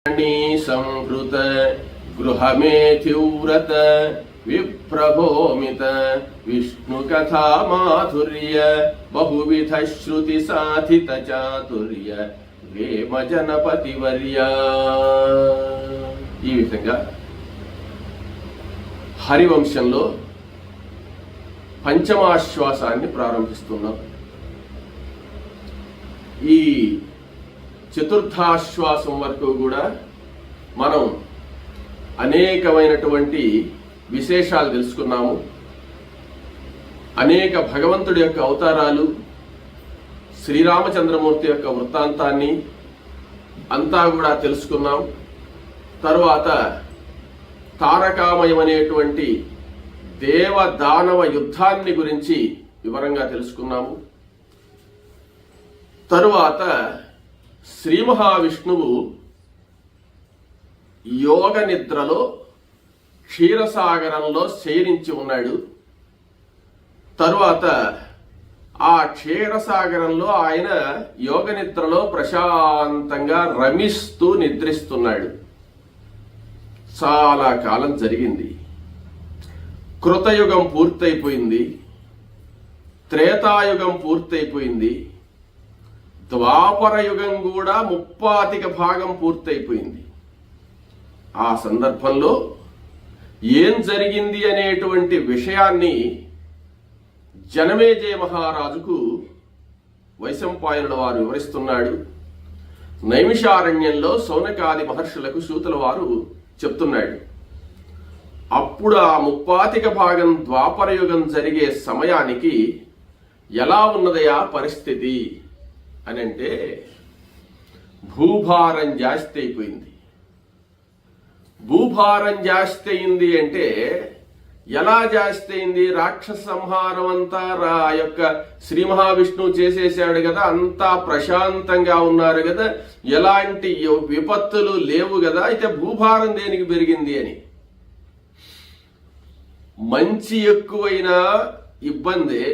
संहृत गृहमेथिव्रत विप्रभोमित विष्णुकथा माधुर्य बहुविध श्रुति साधित चातुर्य వేమజనపతివర్య. ఈ విధంగా హరివంశంలో పంచమాశ్వాసాన్ని ప్రారంభిస్తున్నాం. ఈ చతుర్థాశ్వాసం వరకు కూడా మనం అనేకమైనటువంటి విశేషాలు తెలుసుకున్నాము. అనేక భగవంతుడి యొక్క అవతారాలు, శ్రీరామచంద్రమూర్తి యొక్క వృత్తాంతాన్ని అంతా కూడా తెలుసుకున్నాం. తరువాత తారకామయమనేటువంటి దేవదానవ యుద్ధాన్ని గురించి వివరంగా తెలుసుకున్నాము. తరువాత శ్రీ మహావిష్ణువు యోగ నిద్రలో క్షీరసాగరంలో శయనించి ఉన్నాడు. తరువాత ఆ క్షీరసాగరంలో ఆయన యోగ నిద్రలో ప్రశాంతంగా రమిస్తూ నిద్రిస్తున్నాడు. చాలా కాలం జరిగింది. కృతయుగం పూర్తయిపోయింది, త్రేతాయుగం పూర్తయిపోయింది, ద్వాపర యుగం కూడా 30% పూర్తయిపోయింది. ఆ సందర్భంలో ఏం జరిగింది అనేటువంటి విషయాన్ని జనమేజయ మహారాజుకు వైశంపాయనుల వారు వివరిస్తున్నాడు. నైమిషారణ్యంలో సౌనకాది మహర్షులకు సూతుల వారు చెప్తున్నాడు. అప్పుడు ఆ 30% ద్వాపర యుగం జరిగే సమయానికి ఎలా ఉన్నదయా పరిస్థితి అని అంటే, భూభారం జాస్తి అయిపోయింది. భూభారం జాస్తి అయింది అంటే ఎలా జాస్తి అయింది? రాక్షస సంహారం అంతా యొక్క శ్రీ మహావిష్ణువు చేసేసాడు కదా, అంతా ప్రశాంతంగా ఉన్నారు కదా, ఎలాంటి విపత్తులు లేవు కదా, అయితే భూభారం దేనికి పెరిగింది అని. మంచి ఎక్కువైనా ఇబ్బందే,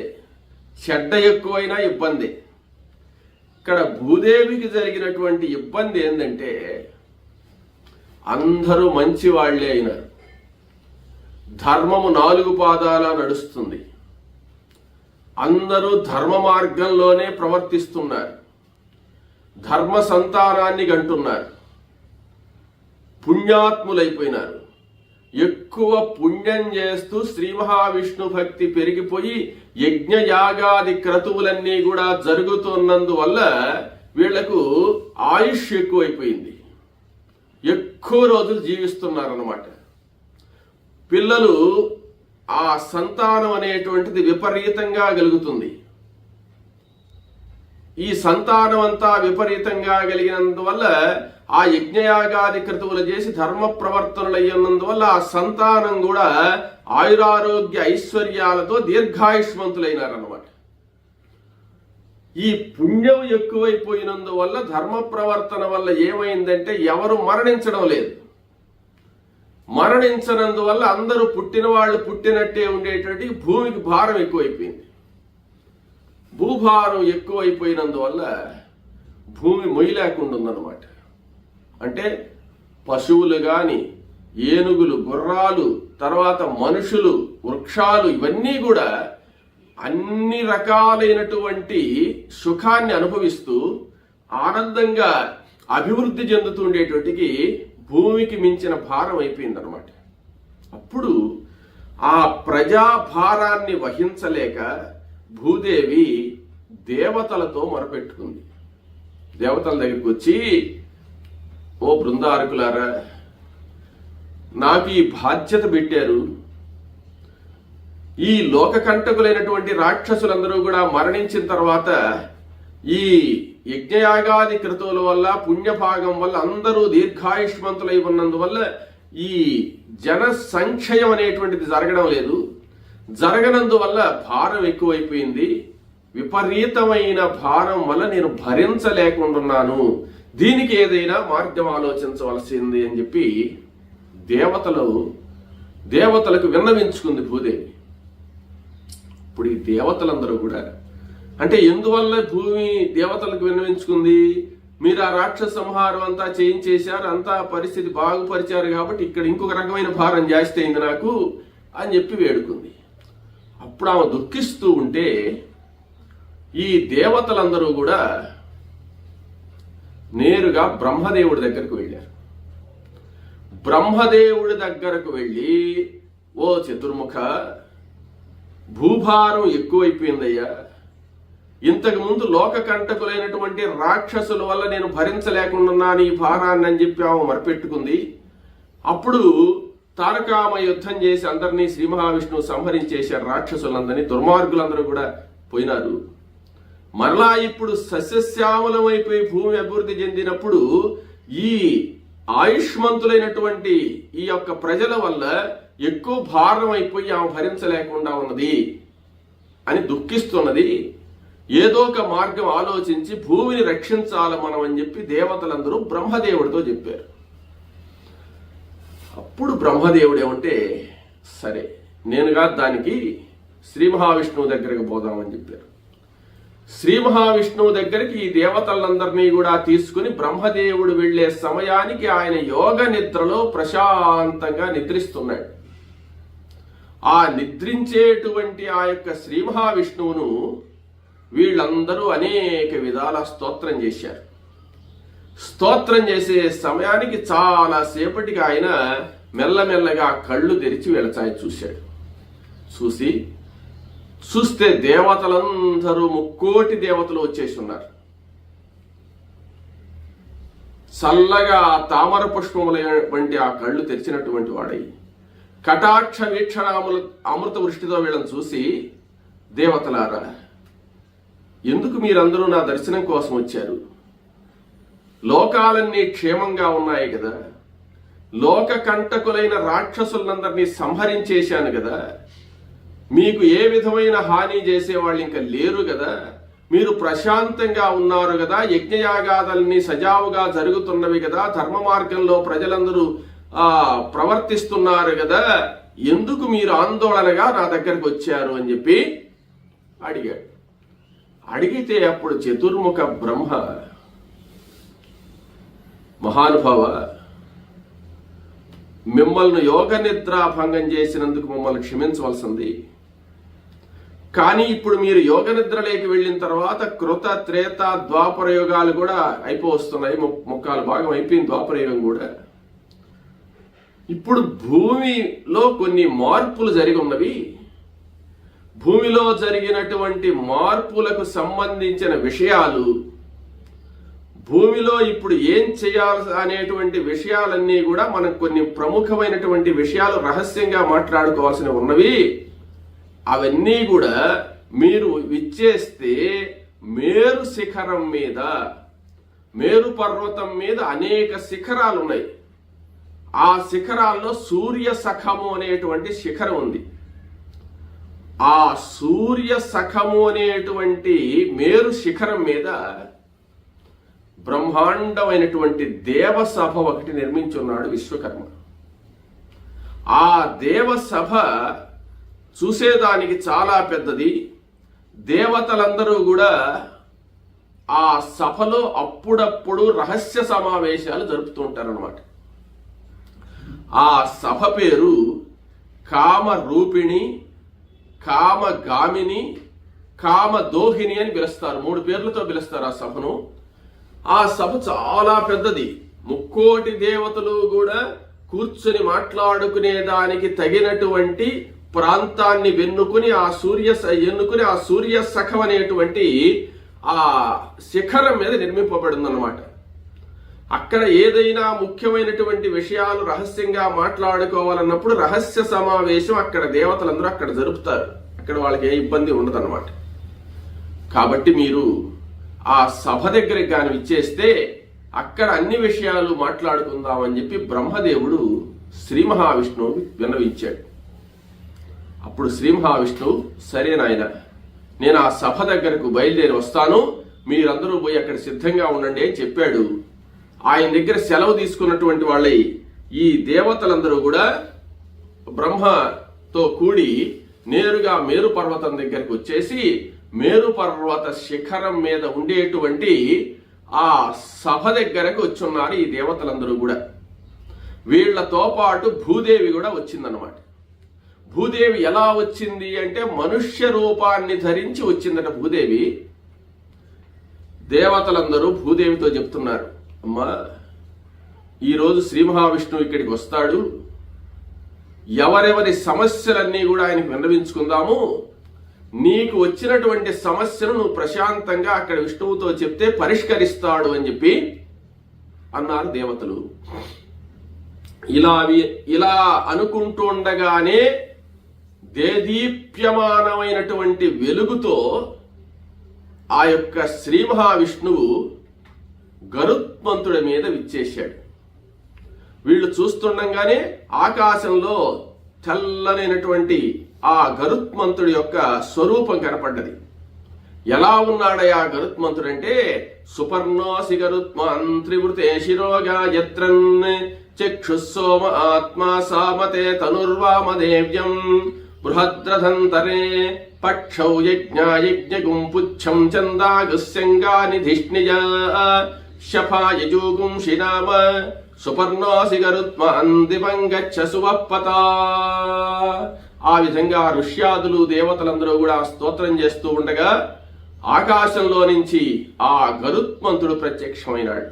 చెడ్డ ఎక్కువైనా ఇబ్బందే. ఇక్కడ భూదేవికి జరిగినటువంటి ఇబ్బంది ఏంటంటే, అందరూ మంచి వాళ్లే అయినారు. ధర్మము 4 పాదాల నడుస్తుంది. అందరూ ధర్మ మార్గంలోనే ప్రవర్తిస్తున్నారు. ధర్మ సంతానాన్ని గంటున్నారు. పుణ్యాత్ములైపోయినారు. ఎక్కువ పుణ్యం చేస్తూ శ్రీ మహావిష్ణు భక్తి పెరిగిపోయి యజ్ఞయాగాది క్రతువులన్నీ కూడా జరుగుతున్నందువల్ల వీళ్లకు ఆయుష్ ఎక్కువైపోయింది. ఎక్కువ రోజులు జీవిస్తున్నారన్నమాట. పిల్లలు, ఆ సంతానం అనేటువంటిది విపరీతంగా కలుగుతుంది. ఈ సంతానం అంతా విపరీతంగా కలిగినందువల్ల ఆ యజ్ఞయాగాది క్రతువులు చేసి ధర్మ ప్రవర్తనలు అయ్యినందువల్ల ఆ సంతానం కూడా ఆయురారోగ్య ఐశ్వర్యాలతో దీర్ఘాయుష్మంతులైనారన్నమాట. ఈ పుణ్యం ఎక్కువైపోయినందువల్ల ధర్మ ప్రవర్తన వల్ల ఏమైందంటే ఎవరు మరణించడం లేదు. మరణించనందువల్ల అందరూ పుట్టిన వాళ్ళు పుట్టినట్టే ఉండేటువంటి భూమికి భారం ఎక్కువైపోయింది. భూభారం ఎక్కువైపోయినందువల్ల భూమి మొయ్యలేకుండా ఉందన్నమాట. అంటే పశువులు గాని, ఏనుగులు, గుర్రాలు, తర్వాత మనుషులు, వృక్షాలు, ఇవన్నీ కూడా అన్ని రకాలైనటువంటి సుఖాన్ని అనుభవిస్తూ ఆనందంగా అభివృద్ధి చెందుతుండేటువంటికి భూమికి మించిన భారం అయిపోయిందనమాట. అప్పుడు ఆ ప్రజాభారాన్ని వహించలేక భూదేవి దేవతలతో మొరపెట్టుకుంది. దేవతల దగ్గరికి వచ్చి, ఓ బృందారకులారా, నాకు ఈ బాధ్యత పెట్టారు. ఈ లోకకంటకులైనటువంటి రాక్షసులందరూ కూడా మరణించిన తర్వాత ఈ యజ్ఞయాగాది క్రతువుల వల్ల, పుణ్యభాగం వల్ల అందరూ దీర్ఘాయుష్మంతులై ఉన్నందువల్ల ఈ జన సంక్షయం అనేటువంటిది జరగడం లేదు. జరగనందువల్ల భారం ఎక్కువైపోయింది. విపరీతమైన భారం వల్ల నేను భరించలేకుంటున్నాను. దీనికి ఏదైనా మార్గం ఆలోచించవలసింది అని చెప్పి దేవతలకు విన్నవించుకుంది భూదేవి. ఇప్పుడు ఈ దేవతలందరూ కూడా అంటే ఎందువల్ల భూమి దేవతలకు విన్నవించుకుంది? మీరు ఆ రాక్షస సంహారం అంతా చేయించేశారు, అంతా పరిస్థితి బాగుపరిచారు కాబట్టి ఇక్కడ ఇంకొక రకమైన భారం జాస్తి అయింది నాకు అని చెప్పి వేడుకుంది. అప్పుడు ఆమె దుఃఖిస్తూ ఉంటే ఈ దేవతలందరూ కూడా నేరుగా బ్రహ్మదేవుడి దగ్గరకు వెళ్ళారు. బ్రహ్మదేవుడి దగ్గరకు వెళ్ళి, ఓ చతుర్ముఖ, భూభారం ఎక్కువైపోయిందయ్యా, ఇంతకు ముందు లోక కంటకులైనటువంటి రాక్షసుల వల్ల నేను భరించలేకున్నాను ఈ భారాన్ని అని చెప్పి ఆమె మరిపెట్టుకుంది. అప్పుడు తారకామ యుద్ధం చేసి అందరినీ శ్రీ మహావిష్ణువు సంహరించేశారు. రాక్షసులందరినీ, దుర్మార్గులందరూ కూడా పోయినారు. మరలా ఇప్పుడు సస్యశ్యామలమైపోయి భూమి అభివృద్ధి చెందినప్పుడు ఈ ఆయుష్మంతులైనటువంటి ఈ యొక్క ప్రజల వల్ల ఎక్కువ భారం అయిపోయి ఆమె భరించలేకుండా ఉన్నది అని దుఃఖిస్తున్నది. ఏదో ఒక మార్గం ఆలోచించి భూమిని రక్షించాలి మనం అని చెప్పి దేవతలందరూ బ్రహ్మదేవుడితో చెప్పారు. అప్పుడు బ్రహ్మదేవుడు ఏమంటే, సరే నేనుగా దానికి శ్రీ మహావిష్ణువు దగ్గరకు పోదామని చెప్పారు. శ్రీ మహావిష్ణువు దగ్గరికి ఈ దేవతలందరినీ కూడా తీసుకుని బ్రహ్మదేవుడు వెళ్లే సమయానికి ఆయన యోగ నిద్రలో ప్రశాంతంగా నిద్రిస్తున్నాడు. ఆ నిద్రించేటువంటి ఆ యొక్క శ్రీ మహావిష్ణువును వీళ్ళందరూ అనేక విధాల స్తోత్రం చేశారు. స్తోత్రం చేసే సమయానికి చాలా సేపటికి ఆయన మెల్లమెల్లగా కళ్ళు తెరిచి వెళచాయి చూశాడు. చూస్తే దేవతలందరూ 3,000,000 దేవతలు వచ్చేసి ఉన్నారు. చల్లగా తామర పుష్పముల వంటి ఆ కళ్ళు తెరిచినటువంటి వాడై కటాక్ష వీక్షణాముల అమృత వృష్టితో వీళ్ళని చూసి, దేవతలారా, ఎందుకు మీరందరూ నా దర్శనం కోసం వచ్చారు? లోకాలన్నీ క్షేమంగా ఉన్నాయి కదా, లోక కంటకులైన రాక్షసులందరినీ సంహరించేశాను కదా, మీకు ఏ విధమైన హాని చేసేవాళ్ళు ఇంకా లేరు కదా, మీరు ప్రశాంతంగా ఉన్నారు కదా, యజ్ఞయాగాదల్ని సజావుగా జరుగుతున్నవి కదా, ధర్మ మార్గంలో ప్రజలందరూ ప్రవర్తిస్తున్నారు కదా, ఎందుకు మీరు ఆందోళనగా నా దగ్గరకు వచ్చారు అని చెప్పి అడిగాడు. అడిగితే అప్పుడు చతుర్ముఖ బ్రహ్మ, మహానుభావ, మిమ్మల్ని యోగ నిద్ర భంగం చేసినందుకు మమ్మల్ని క్షమించవలసింది. కానీ ఇప్పుడు మీరు యోగ నిద్రలోకి వెళ్ళిన తర్వాత కృత త్రేత ద్వాపర యుగాలు కూడా అయిపోవస్తున్నాయి. 3/4 భాగం అయిపోయింది ద్వాపర యుగం కూడా. ఇప్పుడు భూమిలో కొన్ని మార్పులు జరిగి ఉన్నవి. భూమిలో జరిగినటువంటి మార్పులకు సంబంధించిన విషయాలు, భూమిలో ఇప్పుడు ఏం చేయాలి అనేటువంటి విషయాలన్నీ కూడా మనం కొన్ని ప్రముఖమైనటువంటి విషయాలు రహస్యంగా మాట్లాడుకోవాల్సి ఉన్నవి. అవన్నీ కూడా మీరు విచ్చేస్తే మేరు శిఖరం మీద, మేరు పర్వతం మీద అనేక శిఖరాలు ఉన్నాయి. ఆ శిఖరాల్లో సూర్య సఖము అనేటువంటి శిఖరం ఉంది. ఆ సూర్య సఖము అనేటువంటి మేరు శిఖరం మీద బ్రహ్మాండమైనటువంటి దేవసభ ఒకటి నిర్మించున్నాడు విశ్వకర్మ. ఆ దేవసభ చూసేదానికి చాలా పెద్దది. దేవతలందరూ కూడా ఆ సభలో అప్పుడప్పుడు రహస్య సమావేశాలు జరుపుతుంటారన్నమాట. ఆ సభ పేరు కామరూపిణి, కామగామిని, కామదోహిని అని పిలుస్తారు. 3 పేర్లతో పిలుస్తారు ఆ సభను. ఆ సభ చాలా పెద్దది. 3,000,000 దేవతలు కూడా కూర్చుని మాట్లాడుకునే దానికి తగినటువంటి ప్రాంతాన్ని ఎన్నుకుని ఆ సూర్య సఖం అనేటువంటి ఆ శిఖరం మీద నిర్మింపబడిందన్నమాట. అక్కడ ఏదైనా ముఖ్యమైనటువంటి విషయాలు రహస్యంగా మాట్లాడుకోవాలన్నప్పుడు రహస్య సమావేశం అక్కడ దేవతలందరూ అక్కడ జరుపుతారు. అక్కడ వాళ్ళకి ఏ ఇబ్బంది ఉండదన్నమాట. కాబట్టి మీరు ఆ సభ దగ్గరికి కానీ ఇచ్చేస్తే అక్కడ అన్ని విషయాలు మాట్లాడుకుందామని చెప్పి బ్రహ్మదేవుడు శ్రీ మహావిష్ణువు విన్నవించాడు. అప్పుడు శ్రీ మహావిష్ణువు, సరే నాయన, నేను ఆ సభ దగ్గరకు బయలుదేరి వస్తాను, మీరందరూ పోయి అక్కడ సిద్ధంగా ఉండండి అని చెప్పాడు. ఆయన దగ్గర సెలవు తీసుకున్నటువంటి వాళ్ళై ఈ దేవతలందరూ కూడా బ్రహ్మతో కూడి నేరుగా మేరు పర్వతం దగ్గరకు వచ్చేసి మేరు పర్వత శిఖరం మీద ఉండేటువంటి ఆ సభ దగ్గరకు వచ్చున్నారు ఈ దేవతలందరూ కూడా. వీళ్లతో పాటు భూదేవి కూడా వచ్చిందన్నమాట. భూదేవి ఎలా వచ్చింది అంటే మనుష్య రూపాన్ని ధరించి వచ్చిందట భూదేవి. దేవతలందరూ భూదేవితో చెప్తున్నారు, అమ్మా ఈరోజు శ్రీ మహావిష్ణువు ఇక్కడికి వస్తాడు, ఎవరెవరి సమస్యలన్నీ కూడా ఆయనకు విన్నవించుకుందాము, నీకు వచ్చినటువంటి సమస్యను నువ్వు ప్రశాంతంగా అక్కడ విష్ణువుతో చెప్తే పరిష్కరిస్తాడు అని చెప్పి అన్నారు దేవతలు. ఇలా అనుకుంటూ ఉండగానే దేదీప్యమానమైనటువంటి వెలుగుతో ఆ యొక్క శ్రీ మహావిష్ణువు గరుత్మంతుడి మీద విచ్చేశాడు. వీళ్ళు చూస్తుండగానే ఆకాశంలో తెల్లనైనటువంటి ఆ గరుత్మంతుడి యొక్క స్వరూపం కనపడ్డది. ఎలా ఉన్నాడయా గరుత్మంతుడు అంటే, సుపర్ణోసి గరుత్మంత్రివృతే శిరోగాయత్రన్ చక్షుస్సోమ ఆత్మా సామతే తనుర్వామదేవ్యం బృహద్రథంతరే పక్షౌ యజ్ఞాయజ్ఞగుం పుచ్చం చందాగుస్యంగానిధిష్ణిజ శఫాయజూగుం శినామ సుపర్ణోసి గరుత్మంతిపం గచ్చ సువప్పత. ఆ విధంగా ఋష్యాదులు దేవతలందరూ కూడా స్తోత్రం చేస్తూ ఉండగా ఆకాశంలో నుంచి ఆ గరుత్మంతుడు ప్రత్యక్షమైనాడు.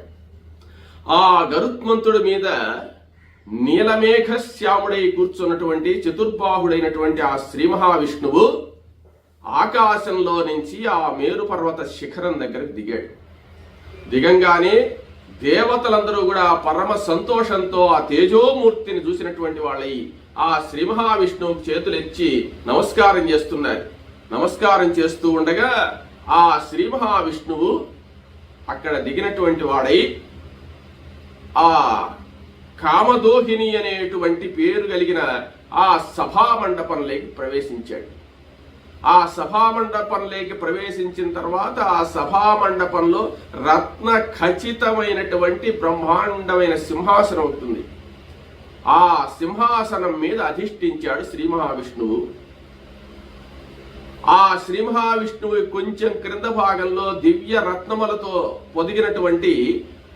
ఆ గరుత్మంతుడి మీద నీలమేఘ శ్యాముడై కూర్చున్నటువంటి చతుర్బాహుడైనటువంటి ఆ శ్రీ మహావిష్ణువు ఆకాశంలో నుంచి ఆ మేరు పర్వత శిఖరం దగ్గరకు దిగాడు. దిగంగానే దేవతలందరూ కూడా పరమ సంతోషంతో ఆ తేజోమూర్తిని చూసినటువంటి వాళ్ళై ఆ శ్రీ మహావిష్ణువుకి చేతులెచ్చి నమస్కారం చేస్తున్నారు. నమస్కారం చేస్తూ ఉండగా ఆ శ్రీ మహావిష్ణువు అక్కడ దిగినటువంటి వాడై ఆ కామదోహిని అనేటువంటి పేరు కలిగిన ఆ సభామండపంలోకి ప్రవేశించాడు. ఆ సభామండపంలోకి ప్రవేశించిన తర్వాత ఆ సభామండపంలో రత్న ఖచ్చితమైనటువంటి బ్రహ్మాండమైన సింహాసనం అవుతుంది. ఆ సింహాసనం మీద అధిష్ఠించాడు శ్రీ మహావిష్ణువు. ఆ శ్రీ మహావిష్ణువు కొంచెం క్రింద భాగంలో దివ్య రత్నములతో పొదిగినటువంటి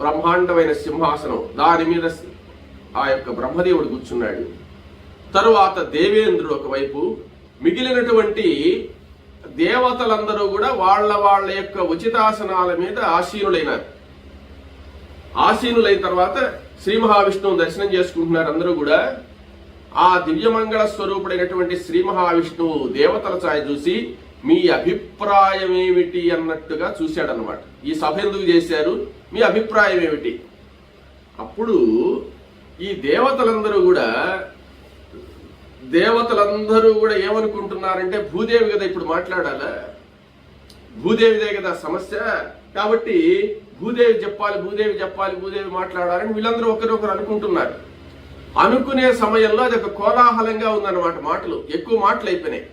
బ్రహ్మాండమైన సింహాసనం, దాని మీద ఆ యొక్క బ్రహ్మదేవుడు కూర్చున్నాడు. తరువాత దేవేంద్రుడు ఒకవైపు, మిగిలినటువంటి దేవతలందరూ కూడా వాళ్ళ యొక్క ఉచితాసనాల మీద ఆసీనులైనారు. ఆసీనులైన తర్వాత శ్రీ మహావిష్ణువు దర్శనం చేసుకుంటున్నారు అందరూ కూడా. ఆ దివ్యమంగళ స్వరూపుడైనటువంటి శ్రీ మహావిష్ణువు దేవతల ఛాయ చూసి మీ అభిప్రాయం ఏమిటి అన్నట్టుగా చూశాడనమాట. ఈ సభ ఎందుకు చేశారు, మీ అభిప్రాయం ఏమిటి? అప్పుడు ఈ దేవతలందరూ కూడా ఏమనుకుంటున్నారంటే, భూదేవి కదా ఇప్పుడు మాట్లాడాలా, భూదేవిదే కదా సమస్య, కాబట్టి భూదేవి చెప్పాలి, మాట్లాడాలని వీళ్ళందరూ ఒకరొకరు అనుకుంటున్నారు. అనుకునే సమయంలో అది ఒక కోలాహలంగా ఉందన్నమాట. మాటలు ఎక్కువ మాటలు అయిపోయినాయి.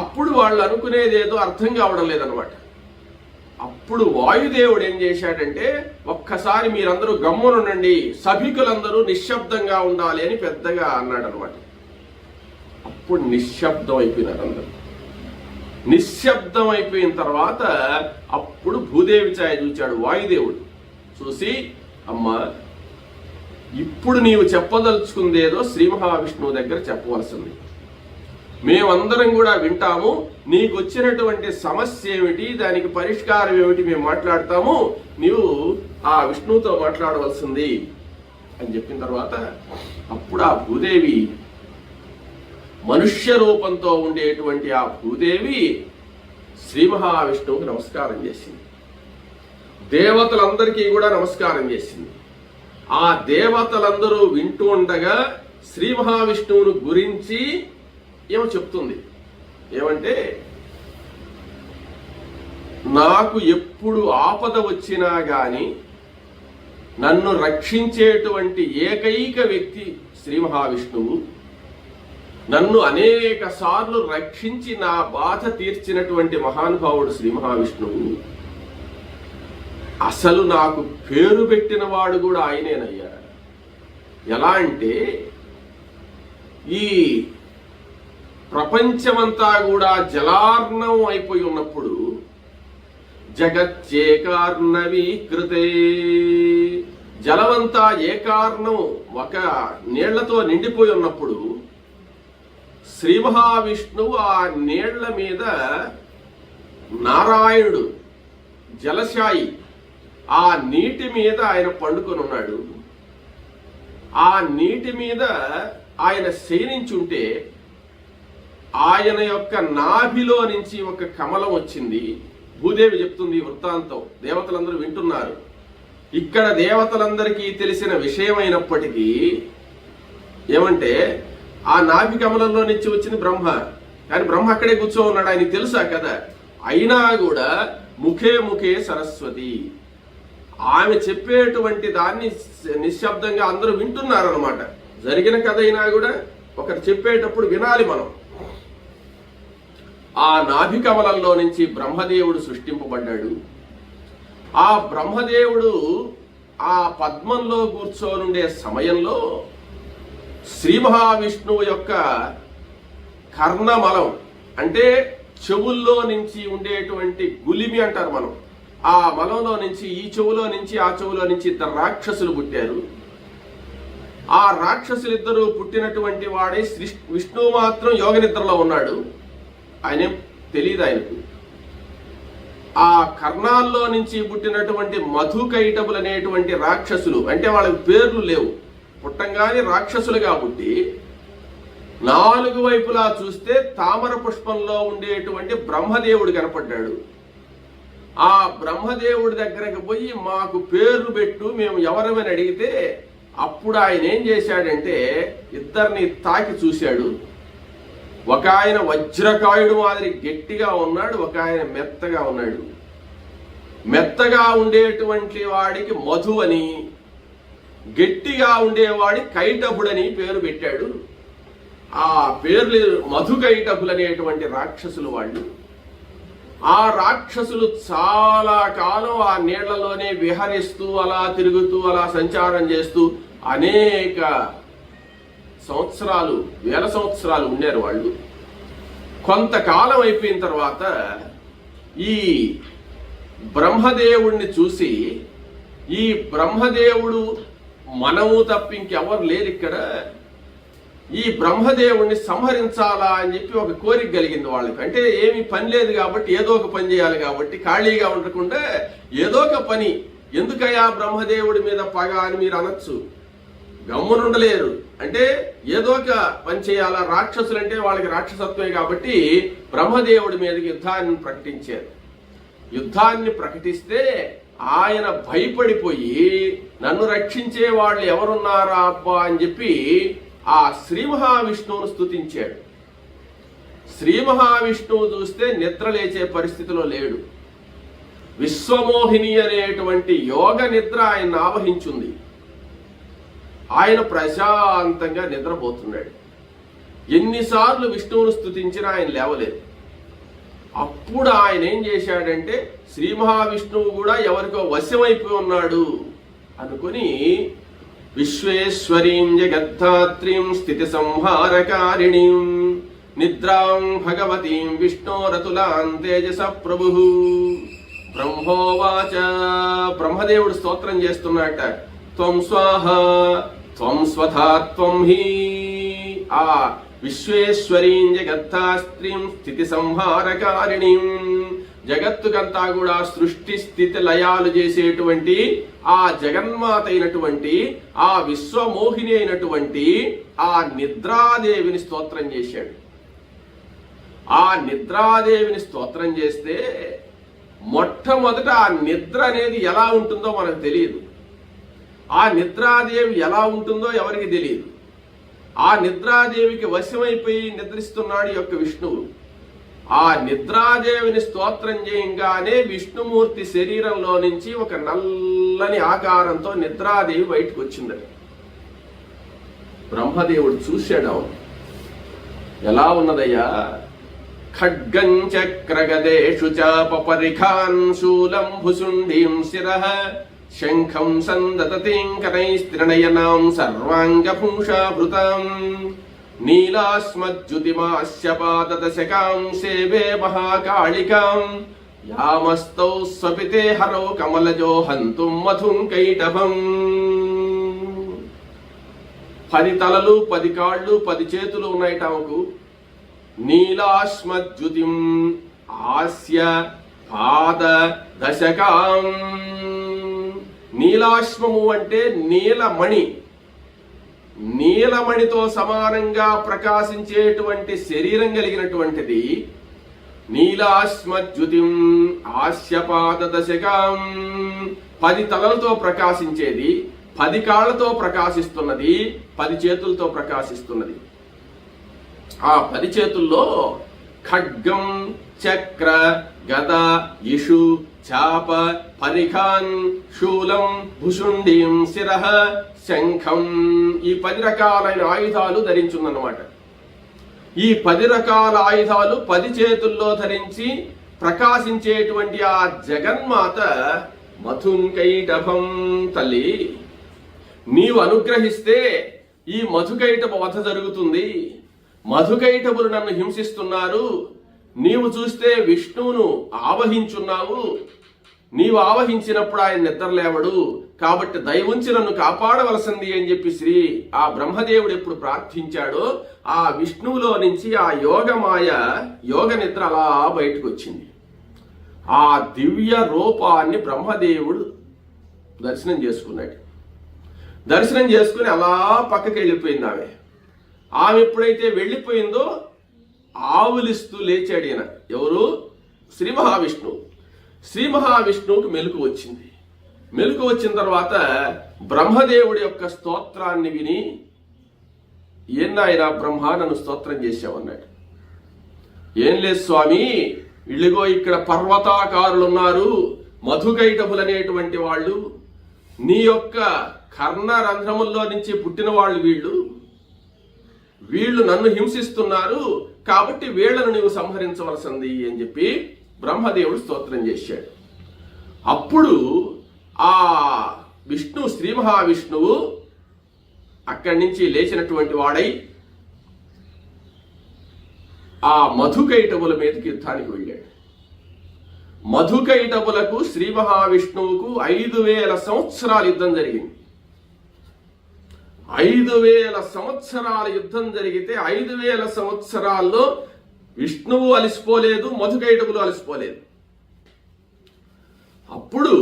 అప్పుడు వాళ్ళు అనుకునేది ఏదో అర్థం కావడం లేదనమాట. అప్పుడు వాయుదేవుడు ఏం చేశాడంటే, ఒక్కసారి మీరందరూ గమ్మునుండండి, సభికులందరూ నిశ్శబ్దంగా ఉండాలి అని పెద్దగా అన్నాడు అనమాట. అప్పుడు నిశ్శబ్దం అయిపోయినారు అందరూ. నిశ్శబ్దం అయిపోయిన తర్వాత అప్పుడు భూదేవి ఛాయ చూచాడు వాయుదేవుడు. చూసి, అమ్మా ఇప్పుడు నీవు చెప్పదలుచుకుందేదో శ్రీ మహావిష్ణువు దగ్గర చెప్పవలసింది, మేమందరం కూడా వింటాము, నీకు వచ్చినటువంటి సమస్య ఏమిటి, దానికి పరిష్కారం ఏమిటి మేము మాట్లాడతాము, నీవు ఆ విష్ణువుతో మాట్లాడవలసింది అని చెప్పిన తర్వాత అప్పుడు ఆ భూదేవి, మనుష్య రూపంతో ఉండేటువంటి ఆ భూదేవి శ్రీ మహావిష్ణువుకి నమస్కారం చేసింది. దేవతలందరికీ కూడా నమస్కారం చేసింది. ఆ దేవతలందరూ వింటూ ఉండగా శ్రీ మహావిష్ణువును గురించి ఏమో చెప్తుంది. ఏమంటే, నాకు ఎప్పుడు ఆపద వచ్చినా గాని నన్ను రక్షించేటువంటి ఏకైక వ్యక్తి శ్రీ మహావిష్ణువు. నన్ను అనేక సార్లు రక్షించి నా బాధ తీర్చినటువంటి మహానుభావుడు శ్రీ మహావిష్ణువు. అసలు నాకు పేరు పెట్టిన వాడు కూడా ఆయనేనయ్యా. ఎలా అంటే, ఈ ప్రపంచమంతా కూడా జలార్ణం అయిపోయి ఉన్నప్పుడు జగచ్చేకార్ణవీకృతే. జలమంతా ఏకార్ణం ఒక నీళ్లతో నిండిపోయి ఉన్నప్పుడు శ్రీ మహావిష్ణువు ఆ నీళ్ల మీద నారాయణుడు జలశాయి ఆ నీటి మీద ఆయన పండుకొని ఉన్నాడు. ఆ నీటి మీద ఆయన శయనించుంటే ఆయన యొక్క నాభిలో నుంచి ఒక కమలం వచ్చింది. భూదేవి చెప్తుంది వృత్తాంతం, దేవతలందరూ వింటున్నారు. ఇక్కడ దేవతలందరికీ తెలిసిన విషయమైనప్పటికీ ఏమంటే ఆ నాభి కమలంలో నుంచి వచ్చింది బ్రహ్మ, కానీ బ్రహ్మ అక్కడే కూర్చో ఉన్నాడు, ఆయన తెలుసా కదా. అయినా కూడా ముఖే ముఖే సరస్వతి, ఆమె చెప్పేటువంటి దాన్ని నిశ్శబ్దంగా అందరూ వింటున్నారు అనమాట. జరిగిన కథ అయినా కూడా ఒకరు చెప్పేటప్పుడు వినాలి మనం. ఆ నాభి కమలంలో నుంచి బ్రహ్మదేవుడు సృష్టింపబడ్డాడు. ఆ బ్రహ్మదేవుడు ఆ పద్మంలో కూర్చోనుండే సమయంలో శ్రీ మహావిష్ణువు యొక్క కర్ణమలం అంటే చెవుల్లో నుంచి ఉండేటువంటి గులిమి అంటారు మనం. ఆ మలంలో నుంచి ఈ చెవులో నుంచి ఆ చెవులో నుంచి ఇద్దరు రాక్షసులు పుట్టారు. ఆ రాక్షసులిద్దరూ పుట్టినటువంటి వాడే విష్ణువు మాత్రం యోగ నిద్రలో ఉన్నాడు. ఆయనేం తెలియదు ఆయనకు. ఆ కర్ణాల్లో నుంచి పుట్టినటువంటి మధుకైటబులు అనేటువంటి రాక్షసులు, అంటే వాళ్ళకి పేర్లు లేవు, పుట్టంగానే రాక్షసులుగా పుట్టి నాలుగు వైపులా చూస్తే తామర పుష్పంలో ఉండేటువంటి బ్రహ్మదేవుడు కనపడ్డాడు. ఆ బ్రహ్మదేవుడి దగ్గరకు పోయి మాకు పేర్లు పెట్టు, మేము ఎవరమని అడిగితే అప్పుడు ఆయన ఏం చేశాడంటే ఇద్దరిని తాకి చూశాడు. ఒక ఆయన వజ్రకాయుడు మాదిరి గట్టిగా ఉన్నాడు, ఒక ఆయన మెత్తగా ఉన్నాడు. మెత్తగా ఉండేటువంటి వాడికి మధు అని, గట్టిగా ఉండేవాడి కైటభుడని పేరు పెట్టాడు. ఆ పేర్లు మధుకైటభులు అనేటువంటి రాక్షసులు వాళ్ళు. ఆ రాక్షసులు చాలా కాలం ఆ నీళ్లలోనే విహరిస్తూ అలా తిరుగుతూ అలా సంచారం చేస్తూ అనేక సంవత్సరాలు, వేల సంవత్సరాలు ఉన్నారు వాళ్ళు. కొంతకాలం అయిపోయిన తర్వాత ఈ బ్రహ్మదేవుడిని చూసి, ఈ బ్రహ్మదేవుడు మనము తప్ప ఇంకెవరు లేరు ఇక్కడ, ఈ బ్రహ్మదేవుడిని సంహరించాలా అని చెప్పి ఒక కోరిక కలిగింది వాళ్ళకి. అంటే ఏమి పని లేదు కాబట్టి ఏదో ఒక పని చేయాలి కాబట్టి ఖాళీగా ఉండకుండా ఏదో ఒక పని. ఎందుకయ్యా బ్రహ్మదేవుడి మీద పగ అని మీరు అనొచ్చు, గమ్మునుండలేరు. అంటే ఏదో ఒక పని చేయాలా, రాక్షసులు అంటే వాళ్ళకి రాక్షసత్వమే కాబట్టి బ్రహ్మదేవుడి మీదకి యుద్ధాన్ని ప్రకటించారు. యుద్ధాన్ని ప్రకటిస్తే ఆయన భయపడిపోయి నన్ను రక్షించే వాళ్ళు ఎవరున్నారా అబ్బా అని చెప్పి ఆ శ్రీ మహావిష్ణువును స్తుతించాడు. శ్రీ మహావిష్ణువు చూస్తే నిద్ర లేచే పరిస్థితిలో లేడు. విశ్వమోహిని అనేటువంటి యోగ నిద్ర ఆయన ఆవహించుంది. ఆయన ప్రశాంతంగా నిద్రపోతున్నాడు. ఎన్నిసార్లు విష్ణువును స్తుతించినా ఆయన లేవలేదు. అప్పుడు ఆయన ఏం చేశాడంటే శ్రీ మహావిష్ణువు కూడా ఎవరికో వశమైపోయి ఉన్నాడు అనుకుని విశ్వేశ్వరీం జగద్ధాత్రీం స్థితి సంహారకారిణీం నిద్రాం భగవతీం విష్ణోరతులాం తేజస ప్రభు బ్రహ్మోవాచ. బ్రహ్మదేవుడు స్తోత్రం చేస్తున్నట్ట. త్వం స్వాహ త్వం స్వధా త్వం హి. ఆ విశ్వేశ్వరీం జగద్ధాస్త్రీం స్థితి సంహారకారిణీం, జగత్తుకంతా కూడా సృష్టి స్థితి లయాలు చేసేటువంటి ఆ జగన్మాత అయినటువంటి ఆ విశ్వమోహిని అయినటువంటి ఆ నిద్రాదేవిని స్తోత్రం చేశాడు. ఆ నిద్రాదేవిని స్తోత్రం చేస్తే మొట్టమొదట ఆ నిద్ర అనేది ఎలా ఉంటుందో మనకు తెలియదు. ఆ నిద్రాదేవి ఎలా ఉంటుందో ఎవరికి తెలియదు. ఆ నిద్రాదేవికి వశమైపోయి నిద్రిస్తున్నాడు యొక్క విష్ణువు. ఆ నిద్రాదేవిని స్తోత్రం చేయంగానే విష్ణుమూర్తి శరీరంలో నుంచి ఒక నల్లని ఆకారంతో నిద్రాదేవి బయటకు వచ్చిందని బ్రహ్మదేవుడు చూశాడు. ఎలా ఉన్నదయ్యా? ఖడ్గం చక్రగదేషు చాపరిఖాన్ శూలం భుసుండీం శిరః శంఖం సందతతిం కనైస్త్రినయనాం సర్వాంగభూషాభృతాం నీలాస్మజ్జుతిమాస్య పాదదశకాం సేవే మహాకాళికాం యామస్తౌ స్వపితే హరౌ కమలజో హంతుం మధుం కైటభం. 10 తలలు 10 కాళ్ళు 10 చేతులు ఉన్నాయి ఆమెకు. నీలాశ్మద్యుతిం ఆస్య పాద దశకాం. నీలాశ్మము అంటే నీలమణి, నీలమణితో సమానంగా ప్రకాశించేటువంటి శరీరం కలిగినటువంటిది. నీలాశ్మద్యుతిం ఆస్యపాద దశకాం. 10 తలలతో ప్రకాశించేది, 10 కాళ్లతో ప్రకాశిస్తున్నది, 10 చేతులతో ప్రకాశిస్తున్నది. ఆ 10 చేతుల్లో ఖడ్గం చక్ర గద ఇషు చాప పరిఖాన్ శూలం భుషుండిం శిరః శంఖం. ఈ 10 రకాలైన ఆయుధాలు ధరించుందన్నమాట. ఈ 10 రకాల ఆయుధాలు 10 చేతుల్లో ధరించి ప్రకాశించేటువంటి ఆ జగన్మాత మధుకైటభం. తల్లి, నీవు అనుగ్రహిస్తే ఈ మధుకైటభ వధ జరుగుతుంది. మధుకైటభులు నన్ను హింసిస్తున్నారు. నీవు చూస్తే విష్ణువును ఆవహించున్నావు. నీవు ఆవహించినప్పుడు ఆయన నిద్రలేవడు, కాబట్టి దయవుంచి నన్ను కాపాడవలసింది అని చెప్పి ఆ బ్రహ్మదేవుడు ఎప్పుడు ప్రార్థించాడో ఆ విష్ణువులో నుంచి ఆ యోగమాయ యోగ నిద్ర అలా బయటకు వచ్చింది. ఆ దివ్య రూపాన్ని బ్రహ్మదేవుడు దర్శనం చేసుకున్నాడు. దర్శనం చేసుకుని అలా పక్కకి వెళ్ళిపోయింది ఆమె. ఆమె ఎప్పుడైతే వెళ్ళిపోయిందో ఆవులిస్తూ లేచాడు ఈయన. ఎవరు? శ్రీ మహావిష్ణువు. శ్రీ మహావిష్ణువుకి మెలకు వచ్చింది. మెలకు వచ్చిన తర్వాత బ్రహ్మదేవుడి యొక్క స్తోత్రాన్ని విని, ఏనాయనా బ్రహ్మ నన్ను స్తోత్రం చేశావన్నాడు. ఏం లేదు స్వామి, ఇళ్ళగో ఇక్కడ పర్వతాకారులు ఉన్నారు, మధుకైటభులనేటువంటి వాళ్ళు, నీ యొక్క కర్ణ రంధ్రముల్లో నుంచి పుట్టిన వాళ్ళు వీళ్ళు నన్ను హింసిస్తున్నారు, కాబట్టి వీళ్లను నీవు సంహరించవలసింది అని చెప్పి బ్రహ్మదేవుడు స్తోత్రం చేశాడు. అప్పుడు ఆ విష్ణు శ్రీ మహావిష్ణువు అక్కడి నుంచి లేచినటువంటి వాడై ఆ మధుకైటభుల మీదకి యుద్ధానికి వెళ్ళాడు. మధుకైటభులకు శ్రీ మహావిష్ణువుకు 5000 సంవత్సరాల యుద్ధం జరిగింది. 5000 సంవత్సరాల యుద్ధం జరిగితే 5000 సంవత్సరాల్లో విష్ణువు అలసిపోలేదు, మధుకైటభులు అలసిపోలేదు. అప్పుడు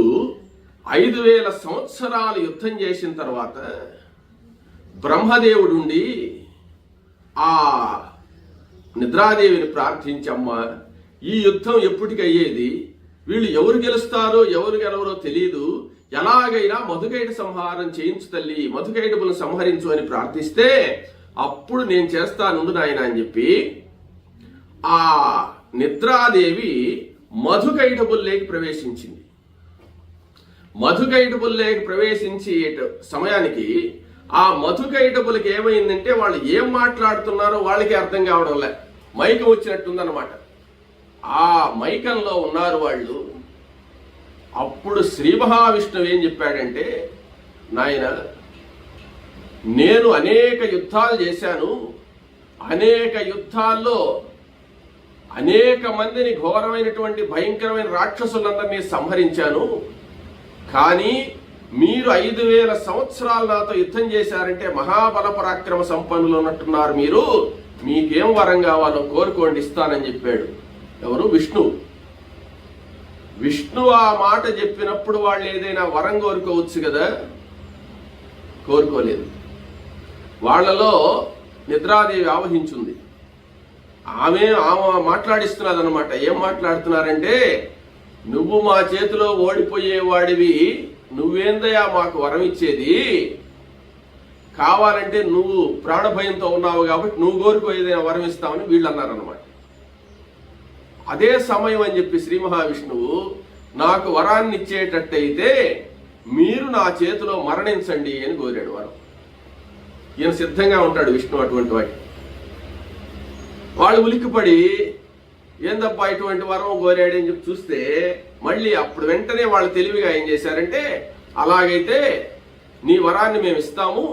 5000 సంవత్సరాలు యుద్ధం చేసిన తర్వాత బ్రహ్మదేవుడుండి ఆ నిద్రాదేవిని ప్రార్థించమ్మా, ఈ యుద్ధం ఎప్పటికి అయ్యేది, వీళ్ళు ఎవరు గెలుస్తారో ఎవరు గెలవరో తెలియదు, ఎలాగైనా మధుకైట సంహారం చేయించు తల్లి, మధుకైటభులను సంహరించు అని ప్రార్థిస్తే అప్పుడు నేను చేస్తానుండు నాయన అని చెప్పి ఆ నిద్రాదేవి మధుకైటభుల్లోకి ప్రవేశించింది. మధుకైటభుల్లోకి ప్రవేశించే సమయానికి ఆ మధుకైటభులకి ఏమైందంటే వాళ్ళు ఏం మాట్లాడుతున్నారో వాళ్ళకి అర్థం కావడం లే, మైకం వచ్చినట్టుందన్నమాట. ఆ మైకంలో ఉన్నారు వాళ్ళు. అప్పుడు శ్రీ మహావిష్ణువు ఏం చెప్పాడంటే, నాయన నేను అనేక యుద్ధాలు చేశాను, అనేక యుద్ధాల్లో అనేక మందిని ఘోరమైనటువంటి భయంకరమైన రాక్షసులందరినీ సంహరించాను, కానీ మీరు 5000 సంవత్సరాలు నాతో యుద్ధం చేశారంటే మహాబల పరాక్రమ సంపన్నులు ఉన్నట్టున్నారు మీరు, మీకేం వరం కావాలో కోరుకోండి ఇస్తానని చెప్పాడు. ఎవరు? విష్ణువు. విష్ణు ఆ మాట చెప్పినప్పుడు వాళ్ళు ఏదైనా వరం కోరుకోవచ్చు కదా, కోరుకోలేదు. వాళ్లలో నిద్రాదేవి ఆవహించుంది. ఆమె మాట్లాడిస్తున్నది అనమాట. ఏం మాట్లాడుతున్నారంటే, నువ్వు మా చేతిలో ఓడిపోయేవాడివి, నువ్వేందయ్యా మాకు వరం ఇచ్చేది, కావాలంటే నువ్వు ప్రాణభయంతో ఉన్నావు కాబట్టి నువ్వు కోరుకో, ఏదైనా వరం ఇస్తామని వీళ్ళు అన్నారనమాట. అదే సమయం అని చెప్పి శ్రీ మహావిష్ణువు నాకు వరాన్ని ఇచ్చేటట్టయితే మీరు నా చేతిలో మరణించండి అని కోరాడు వరం. ఈయన సిద్ధంగా ఉంటాడు విష్ణు అటువంటి వాటి. వాళ్ళు ఉలిక్కిపడి ఏందబ్బా ఇటువంటి వరం కోరాడని చెప్పి చూస్తే మళ్ళీ అప్పుడు వెంటనే వాళ్ళు తెలివిగా ఏం చేశారంటే, అలాగైతే నీ వరాన్ని మేము ఇస్తాము,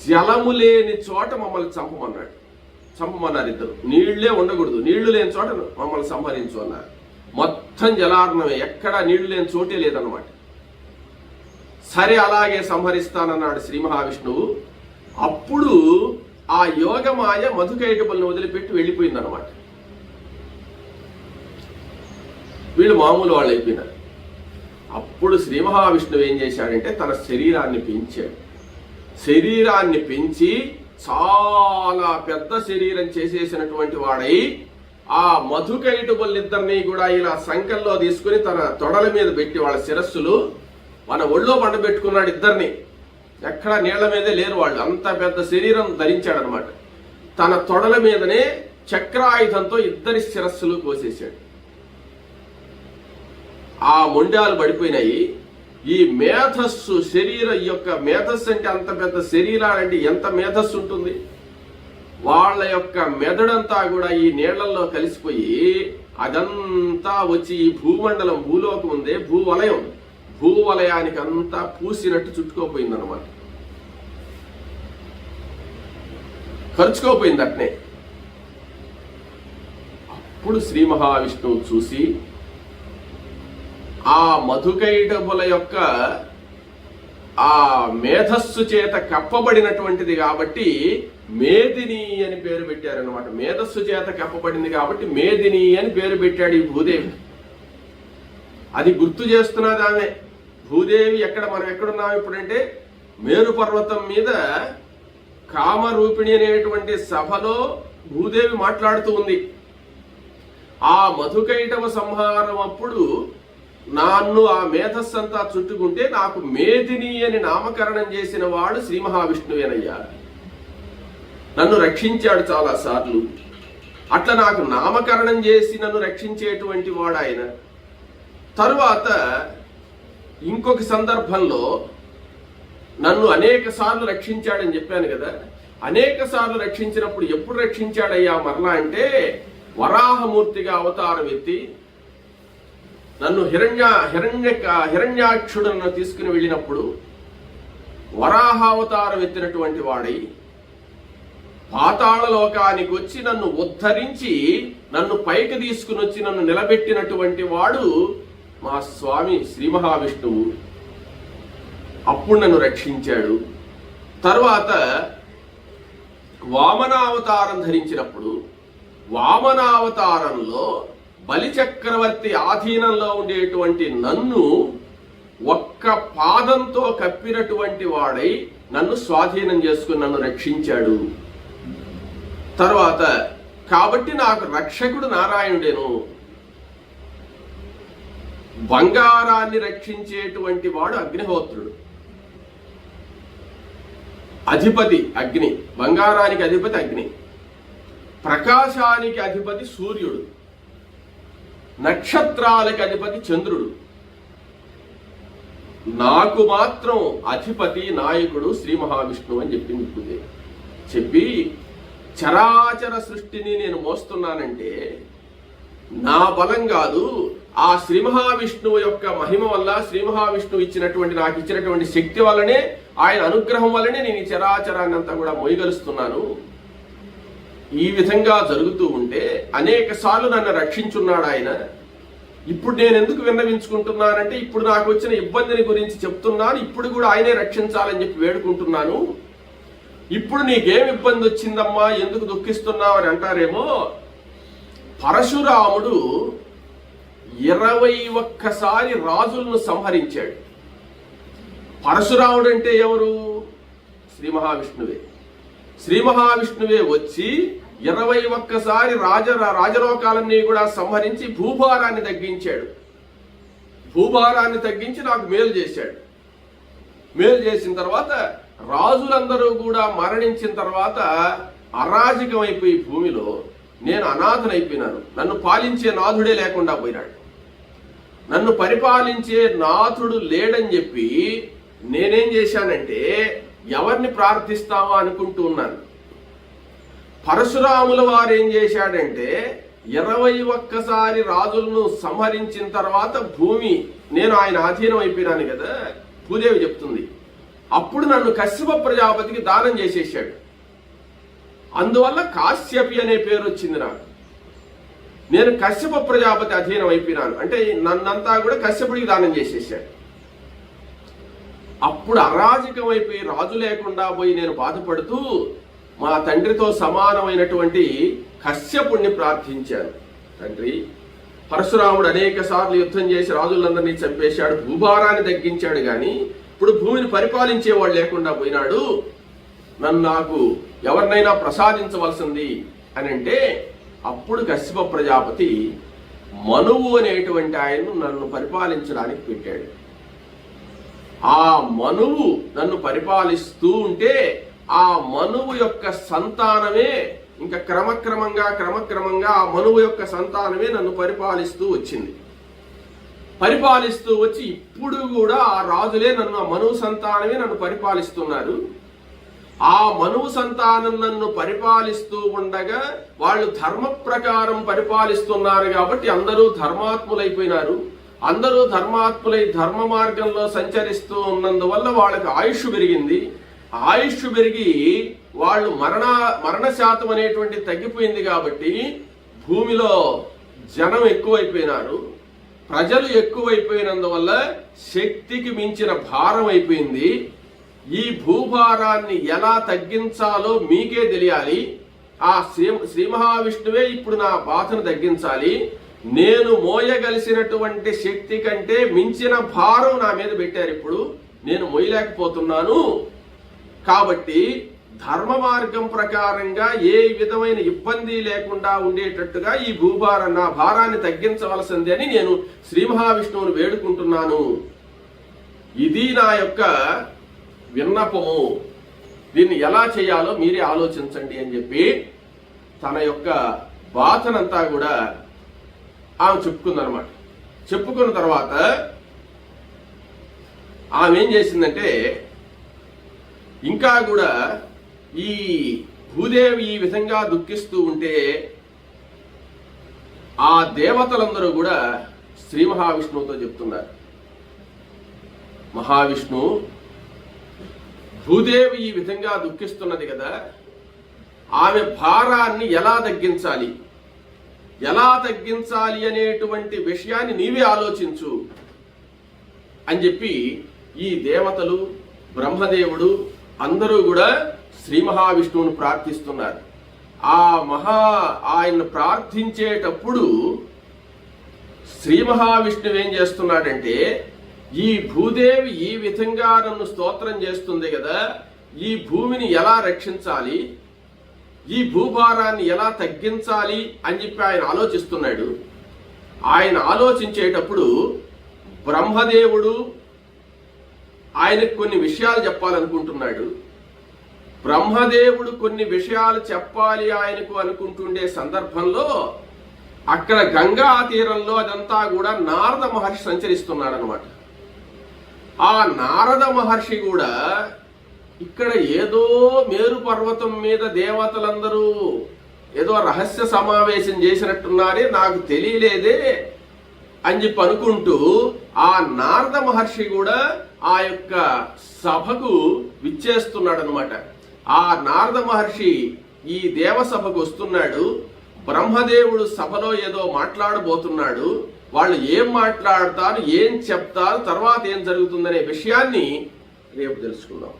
జలము లేని చోట మమ్మల్ని చంపమన్నారు ఇద్దరు. నీళ్లే ఉండకూడదు, నీళ్లు లేని చోట మమ్మల్ని సంహరించు అన్నారు. మొత్తం జలార్ణమే, ఎక్కడా నీళ్లు లేని చోటే లేదన్నమాట. సరే అలాగే సంహరిస్తానన్నాడు శ్రీ మహావిష్ణువు. అప్పుడు ఆ యోగమాయ మధుకైటబుల్ని వదిలిపెట్టి వెళ్ళిపోయిందన్నమాట. వీళ్ళు మామూలు వాళ్ళు అయిపోయినారు. అప్పుడు శ్రీ మహావిష్ణువు ఏం చేశాడంటే తన శరీరాన్ని పెంచాడు. శరీరాన్ని పెంచి చాలా పెద్ద శరీరం చేసేసినటువంటి వాడై ఆ మధుకైటబుల్లిద్దరినీ కూడా ఇలా సంకల్లో తీసుకుని తన తొడల మీద పెట్టి వాళ్ళ శిరస్సులు మన ఒళ్ళో పండబెట్టుకున్నాడు. ఇద్దరిని ఎక్కడ నీళ్ల మీదే లేరు వాళ్ళు, అంత పెద్ద శరీరం ధరించాడనమాట. తన తొడల మీదనే చక్రాయుధంతో ఇద్దరి శిరస్సులు కోసేశాడు. ఆ మొండాలు పడిపోయినాయి. ఈ మేధస్సు శరీరం యొక్క మేధస్సు అంటే అంత పెద్ద శరీరాలంటే ఎంత మేధస్సు ఉంటుంది. వాళ్ళ యొక్క మెదడంతా కూడా ఈ నీళ్లలో కలిసిపోయి అదంతా వచ్చి ఈ భూమండలం, భూలోకం ఉందే భూవలయం, భూవలయానికి అంతా పూసినట్టు చుట్టుకోపోయిందన్నమాట. ఖర్చుకోపోయింది అట్నే. అప్పుడు శ్రీ మహావిష్ణువు చూసి ఆ మధుకైటబుల యొక్క ఆ మేధస్సు చేత కప్పబడినటువంటిది కాబట్టి మేదిని అని పేరు పెట్టారనమాట. మేధస్సు చేత కప్పబడింది కాబట్టి మేదిని అని పేరు పెట్టాడు ఈ భూదేవి. అది గుర్తు చేస్తున్నది ఆమె. భూదేవి మనం ఎక్కడున్నాం ఇప్పుడంటే మేరు పర్వతం మీద కామరూపిణి అనేటువంటి సభలో భూదేవి మాట్లాడుతూ ఉంది. ఆ మధుకైటవ సంహారం అప్పుడు నన్ను ఆ మేధస్సు అంతా చుట్టుకుంటే నాకు మేదిని అని నామకరణం చేసిన వాడు శ్రీ మహావిష్ణువేనయ్యా. నన్ను రక్షించాడు చాలా సార్లు. అట్లా నాకు నామకరణం చేసి నన్ను రక్షించేటువంటి వాడు ఆయన. తరువాత ఇంకొక సందర్భంలో నన్ను అనేక సార్లు రక్షించాడని చెప్పాను కదా. అనేక సార్లు రక్షించినప్పుడు ఎప్పుడు రక్షించాడయ్యా మరలా అంటే వరాహమూర్తిగా అవతారం ఎత్తి నన్ను హిరణ్యాక్షుడను తీసుకుని వెళ్ళినప్పుడు వరాహావతారం ఎత్తినటువంటి వాడై పాతాళ లోకానికి వచ్చి నన్ను ఉద్ధరించి నన్ను పైకి తీసుకుని వచ్చి నన్ను నిలబెట్టినటువంటి వాడు మా స్వామి శ్రీ మహావిష్ణువు. అప్పుడు నన్ను రక్షించాడు. తర్వాత వామనావతారం ధరించినప్పుడు వామనావతారంలో బలిచక్రవర్తి ఆధీనంలో ఉండేటువంటి నన్ను ఒక్క పాదంతో కప్పినటువంటి వాడై నన్ను స్వాధీనం చేసుకుని నన్ను రక్షించాడు. తర్వాత కాబట్టి నాకు రక్షకుడు నారాయణుడేను. బంగారాన్ని రక్షించేటువంటి వాడు అగ్నిహోత్రుడు. అధిపతి అగ్ని, బంగారానికి అధిపతి అగ్ని. ప్రకాశానికి అధిపతి సూర్యుడు. నక్షత్రాలకు అధిపతి చంద్రుడు. నాకు మాత్రం అధిపతి నాయకుడు శ్రీ మహావిష్ణువు అని చెప్పింది. చెప్పి చరాచర సృష్టిని నేను మోస్తున్నానంటే నా బలం కాదు, ఆ శ్రీ మహావిష్ణువు యొక్క మహిమ వల్ల, శ్రీ మహావిష్ణువు నాకు ఇచ్చినటువంటి శక్తి వల్లనే, ఆయన అనుగ్రహం వల్లనే నేను ఈ చరాచరాన్ని అంతా కూడా మోయగలుస్తున్నాను. ఈ విధంగా జరుగుతూ ఉంటే అనేక సార్లు నన్ను రక్షించున్నాడు ఆయన. ఇప్పుడు నేను ఎందుకు విన్నవించుకుంటున్నానంటే ఇప్పుడు నాకు వచ్చిన ఇబ్బందిని గురించి చెప్తున్నాను. ఇప్పుడు కూడా ఆయనే రక్షించాలని చెప్పి వేడుకుంటున్నాను. ఇప్పుడు నీకేం ఇబ్బంది వచ్చిందమ్మా, ఎందుకు దుఃఖిస్తున్నావు అని అంటారేమో. పరశురాముడు 21 రాజులను సంహరించాడు. పరశురాముడు అంటే ఎవరు? శ్రీ మహావిష్ణువే. శ్రీ మహావిష్ణువే వచ్చి 21 రాజలోకాలన్నీ కూడా సంహరించి భూభారాన్ని తగ్గించాడు. భూభారాన్ని తగ్గించి నాకు మేలు చేశాడు. మేలు చేసిన తర్వాత రాజులందరూ కూడా మరణించిన తర్వాత అరాజకమైపోయి భూమిలో నేను అనాథనైపోయినాను. నన్ను పాలించే నాథుడే లేకుండా పోయినాడు. నన్ను పరిపాలించే నాథుడు లేడని చెప్పి నేనేం చేశానంటే ఎవరిని ప్రార్థిస్తావా అనుకుంటూ ఉన్నాను. పరశురాముల వారు ఏం చేశాడంటే 21 రాజులను సంహరించిన తర్వాత భూమి నేను ఆయన ఆధీనం అయిపోయినాను కదా, భూదేవి చెప్తుంది. అప్పుడు నన్ను కశ్యప ప్రజాపతికి దానం చేసేసాడు. అందువల్ల కాశ్యపి అనే పేరు వచ్చింది నాకు. నేను కశ్యప ప్రజాపతి అధీనం అయిపోయినాను, అంటే నన్నంతా కూడా కశ్యపుడికి దానం చేసేసాడు. అప్పుడు అరాజకం అయిపోయి రాజు లేకుండా పోయి నేను బాధపడుతూ మా తండ్రితో సమానమైనటువంటి కశ్యపుణ్ణి ప్రార్థించాను. తండ్రి, పరశురాముడు అనేక సార్లు యుద్ధం చేసి రాజులందరినీ చంపేశాడు, భూభారాన్ని తగ్గించాడు, కానీ ఇప్పుడు భూమిని పరిపాలించేవాడు లేకుండా పోయినాడు. నాకు ఎవరినైనా ప్రసాదించవలసింది అని అంటే అప్పుడు కశ్యప ప్రజాపతి మనువు అనేటువంటి ఆయన్ను నన్ను పరిపాలించడానికి పెట్టాడు. ఆ మనువు నన్ను పరిపాలిస్తూ ఉంటే ఆ మనువు యొక్క సంతానమే ఇంకా క్రమక్రమంగా ఆ మనువు యొక్క సంతానమే నన్ను పరిపాలిస్తూ వచ్చింది. పరిపాలిస్తూ వచ్చి ఇప్పుడు కూడా ఆ రాజులే నన్ను, ఆ మనువు సంతానమే నన్ను పరిపాలిస్తున్నారు. ఆ మనువు సంతానం నన్ను పరిపాలిస్తూ ఉండగా వాళ్ళు ధర్మ ప్రకారం పరిపాలిస్తున్నారు కాబట్టి అందరూ ధర్మాత్ములైపోయినారు. అందరూ ధర్మాత్ములై ధర్మ మార్గంలో సంచరిస్తూ ఉన్నందువల్ల వాళ్ళకి ఆయుష్ పెరిగింది. ఆయుష్ పెరిగి వాళ్ళు మరణ శాతం అనేటువంటి తగ్గిపోయింది కాబట్టి భూమిలో జనం ఎక్కువైపోయినారు. ప్రజలు ఎక్కువైపోయినందువల్ల శక్తికి మించిన భారం అయిపోయింది. ఈ భూభారాన్ని ఎలా తగ్గించాలో మీకే తెలియాలి. ఆ శ్రీ మహావిష్ణువే ఇప్పుడు నా బాధను తగ్గించాలి. నేను మోయగలిసినటువంటి శక్తి కంటే మించిన భారం నా మీద పెట్టారు. ఇప్పుడు నేను మోయలేకపోతున్నాను. కాబట్టి ధర్మ మార్గం ప్రకారంగా ఏ విధమైన ఇబ్బంది లేకుండా ఉండేటట్టుగా ఈ నా భారాన్ని తగ్గించవలసింది అని నేను శ్రీ మహావిష్ణువుని వేడుకుంటున్నాను. ఇది నా యొక్క విన్నపము. దీన్ని ఎలా చేయాలో మీరే ఆలోచించండి అని చెప్పి తన యొక్క బాధనంతా కూడా ఆమె చెప్పుకుందనమాట. చెప్పుకున్న తర్వాత ఆమె ఏం చేసిందంటే, ఇంకా కూడా ఈ భూదేవి ఈ విధంగా దుఃఖిస్తూ ఉంటే ఆ దేవతలందరూ కూడా శ్రీ మహావిష్ణువుతో చెప్తున్నారు, మహావిష్ణు, భూదేవి ఈ విధంగా దుఃఖిస్తున్నది కదా, ఆమె భారాన్ని ఎలా తగ్గించాలి అనేటువంటి విషయాన్ని నీవే ఆలోచించు అని చెప్పి ఈ దేవతలు, బ్రహ్మదేవుడు అందరూ కూడా శ్రీ మహావిష్ణువును ప్రార్థిస్తున్నారు. ఆయన ప్రార్థించేటప్పుడు శ్రీ మహావిష్ణువు ఏం చేస్తున్నాడంటే, ఈ భూదేవి ఈ విధంగా నన్ను స్తోత్రం చేస్తుంది కదా, ఈ భూమిని ఎలా రక్షించాలి, ఈ భూభారాన్ని ఎలా తగ్గించాలి అని చెప్పి ఆయన ఆలోచిస్తున్నాడు. ఆయన ఆలోచించేటప్పుడు బ్రహ్మదేవుడు ఆయనకు కొన్ని విషయాలు చెప్పాలనుకుంటున్నాడు. బ్రహ్మదేవుడు కొన్ని విషయాలు చెప్పాలి ఆయనకు అనుకుంటుండే సందర్భంలో అక్కడ గంగా తీరంలో అదంతా కూడా నారద మహర్షి సంచరిస్తున్నాడు అనమాట. ఆ నారద మహర్షి కూడా ఇక్కడ ఏదో మేరు పర్వతం మీద దేవతలందరూ ఏదో రహస్య సమావేశం చేసినట్టున్నారే, నాకు తెలియలేదే అని చెప్పి అనుకుంటూ ఆ నారద మహర్షి కూడా ఆ యొక్క సభకు విచ్చేస్తున్నాడు అనమాట. ఆ నారద మహర్షి ఈ దేవసభకు వస్తున్నాడు. బ్రహ్మదేవుడు సభలో ఏదో మాట్లాడబోతున్నాడు. వాళ్ళు ఏం మాట్లాడతారు, ఏం చెప్తారు, తర్వాత ఏం జరుగుతుందనే విషయాన్ని రేపు తెలుసుకుందాం.